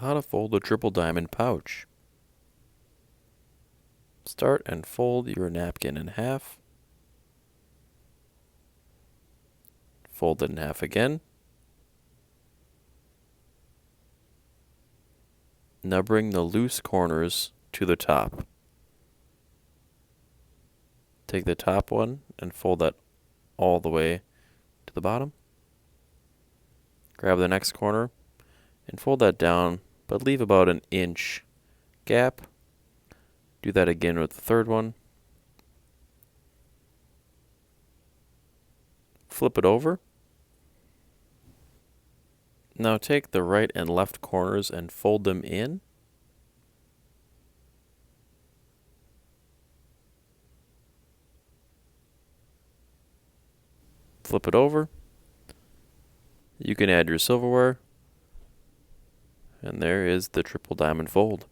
how to fold a triple diamond pouch. Start and fold your napkin in half. Fold it in half again. Now bring the loose corners to the top. Take the top one and fold that all the way to the bottom. Grab the next corner and fold that down, but leave about an inch gap. Do that again with the third one. Flip it over. Now take the right and left corners and fold them in. Flip it over. You can add your silverware. And there is the triple diamond fold.